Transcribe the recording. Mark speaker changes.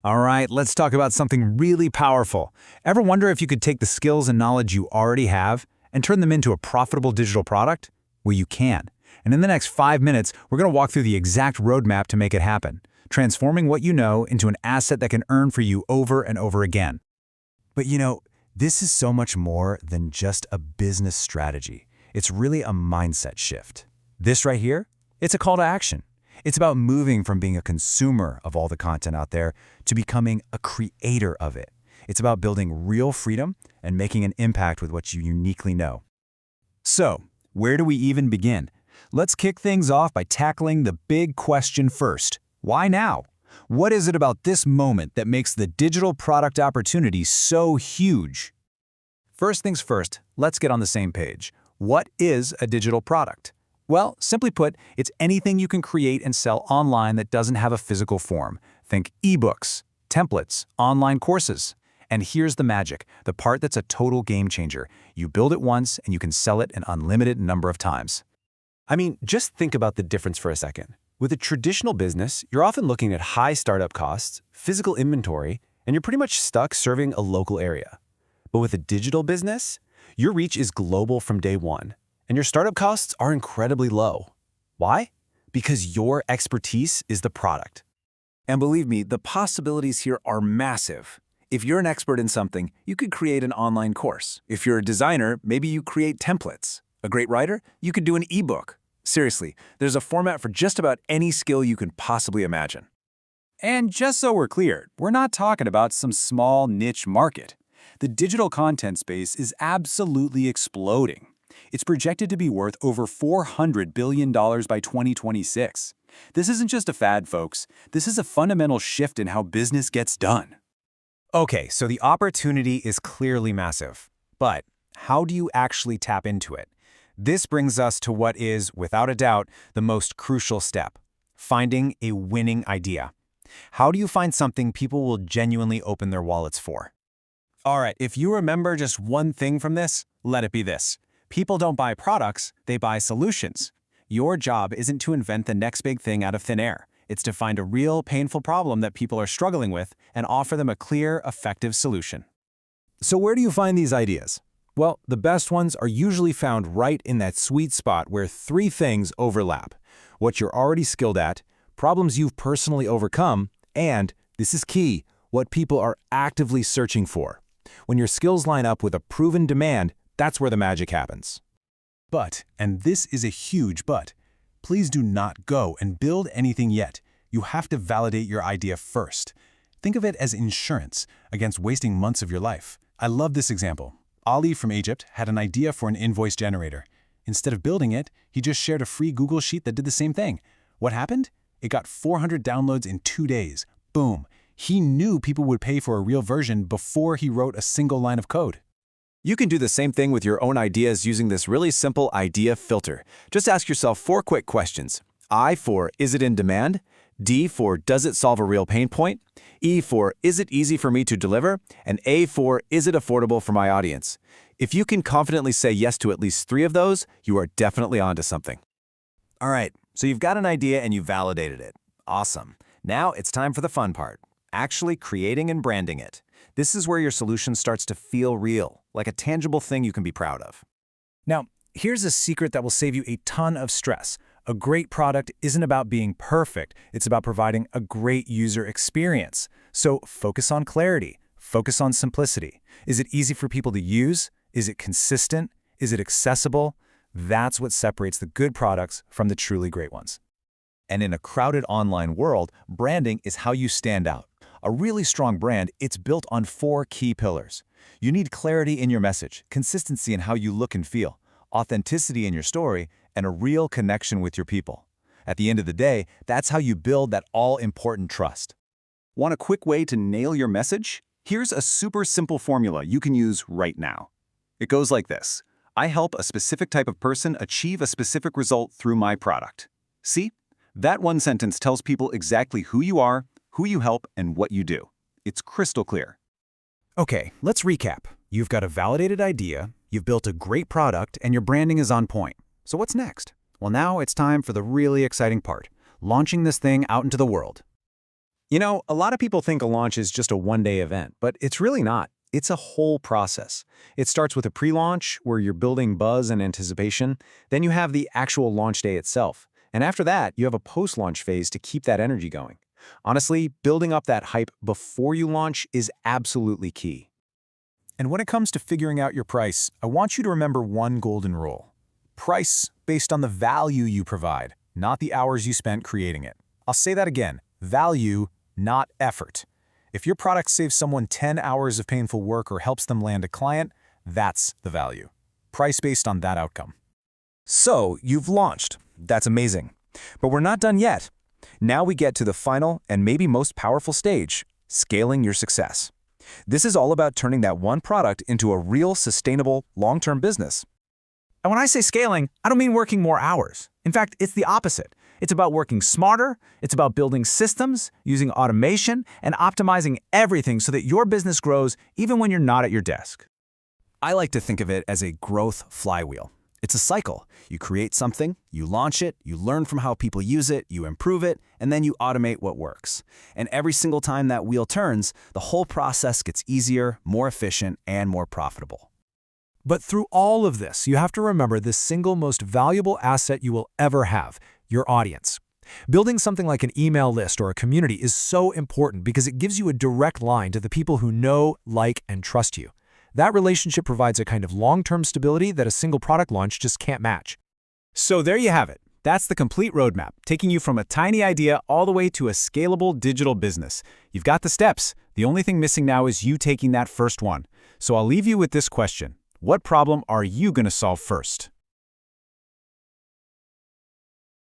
Speaker 1: All right, let's talk about something really powerful. Ever wonder if you could take the skills and knowledge you already have and turn them into a profitable digital product? Well, you can. And in the next 5 minutes, we're going to walk through the exact roadmap to make it happen, transforming what you know into an asset that can earn for you over and over again. But this is so much more than just a business strategy. It's really a mindset shift. This right here, it's a call to action. It's about moving from being a consumer of all the content out there to becoming a creator of it. It's about building real freedom and making an impact with what you uniquely know. So, where do we even begin? Let's kick things off by tackling the big question first. Why now? What is it about this moment that makes the digital product opportunity so huge? First things first, let's get on the same page. What is a digital product? Well, simply put, it's anything you can create and sell online that doesn't have a physical form. Think ebooks, templates, online courses. And here's the magic, the part that's a total game changer. You build it once and you can sell it an unlimited number of times.
Speaker 2: I mean, just think about the difference for a second. With a traditional business, you're often looking at high startup costs, physical inventory, and you're pretty much stuck serving a local area. But with a digital business, your reach is global from day one. And your startup costs are incredibly low. Why? Because your expertise is the product.
Speaker 1: And believe me, the possibilities here are massive. If you're an expert in something, you could create an online course. If you're a designer, maybe you create templates. A great writer, you could do an ebook. Seriously, there's a format for just about any skill you can possibly imagine. And just so we're clear, we're not talking about some small niche market. The digital content space is absolutely exploding. It's projected to be worth over $400 billion by 2026. This isn't just a fad, folks. This is a fundamental shift in how business gets done.
Speaker 3: Okay, so the opportunity is clearly massive. But how do you actually tap into it? This brings us to what is, without a doubt, the most crucial step: finding a winning idea. How do you find something people will genuinely open their wallets for? All right, if you remember just one thing from this, let it be this. People don't buy products, they buy solutions. Your job isn't to invent the next big thing out of thin air. It's to find a real, painful problem that people are struggling with and offer them a clear, effective solution.
Speaker 1: So where do you find these ideas? Well, the best ones are usually found right in that sweet spot where three things overlap: what you're already skilled at, problems you've personally overcome, and, this is key, what people are actively searching for. When your skills line up with a proven demand, that's where the magic happens. But, and this is a huge but, please do not go and build anything yet. You have to validate your idea first. Think of it as insurance against wasting months of your life. I love this example. Ali from Egypt had an idea for an invoice generator. Instead of building it, he just shared a free Google Sheet that did the same thing. What happened? It got 400 downloads in 2 days. Boom. He knew people would pay for a real version before he wrote a single line of code.
Speaker 2: You can do the same thing with your own ideas using this really simple idea filter. Just ask yourself 4 quick questions. I for, is it in demand? D for, does it solve a real pain point? E for, is it easy for me to deliver? And A for, is it affordable for my audience? If you can confidently say yes to at least 3 of those, you are definitely onto something.
Speaker 3: All right, so you've got an idea and you validated it. Awesome. Now it's time for the fun part: actually creating and branding it. This is where your solution starts to feel real, like a tangible thing you can be proud of.
Speaker 1: Now, here's a secret that will save you a ton of stress. A great product isn't about being perfect, it's about providing a great user experience. So focus on clarity, focus on simplicity. Is it easy for people to use? Is it consistent? Is it accessible? That's what separates the good products from the truly great ones.
Speaker 3: And in a crowded online world, branding is how you stand out. A really strong brand, it's built on 4 key pillars. You need clarity in your message, consistency in how you look and feel, authenticity in your story, and a real connection with your people. At the end of the day, that's how you build that all-important trust.
Speaker 2: Want a quick way to nail your message? Here's a super simple formula you can use right now. It goes like this: I help a specific type of person achieve a specific result through my product. See? That one sentence tells people exactly who you are, who you help, and what you do. It's crystal clear.
Speaker 1: Okay, let's recap. You've got a validated idea, you've built a great product, and your branding is on point. So what's next? Well, now it's time for the really exciting part: launching this thing out into the world.
Speaker 3: You know, a lot of people think a launch is just a one-day event, but it's really not. It's a whole process. It starts with a pre-launch, where you're building buzz and anticipation. Then you have the actual launch day itself. And after that, you have a post-launch phase to keep that energy going. Honestly, building up that hype before you launch is absolutely key. And when it comes to figuring out your price, I want you to remember one golden rule. Price based on the value you provide, not the hours you spent creating it. I'll say that again. Value, not effort. If your product saves someone 10 hours of painful work or helps them land a client, that's the value. Price based on that outcome. So, you've launched. That's amazing. But we're not done yet. Now we get to the final and maybe most powerful stage, scaling your success. This is all about turning that one product into a real, sustainable, long-term business.
Speaker 1: And when I say scaling, I don't mean working more hours. In fact, it's the opposite. It's about working smarter, it's about building systems, using automation, and optimizing everything so that your business grows even when you're not at your desk.
Speaker 2: I like to think of it as a growth flywheel. It's a cycle. You create something, you launch it, you learn from how people use it, you improve it, and then you automate what works. And every single time that wheel turns, the whole process gets easier, more efficient, and more profitable.
Speaker 1: But through all of this, you have to remember the single most valuable asset you will ever have, your audience. Building something like an email list or a community is so important because it gives you a direct line to the people who know, like, and trust you. That relationship provides a kind of long-term stability that a single product launch just can't match.
Speaker 3: So there you have it. That's the complete roadmap, taking you from a tiny idea all the way to a scalable digital business. You've got the steps. The only thing missing now is you taking that first one. So I'll leave you with this question. What problem are you going to solve first?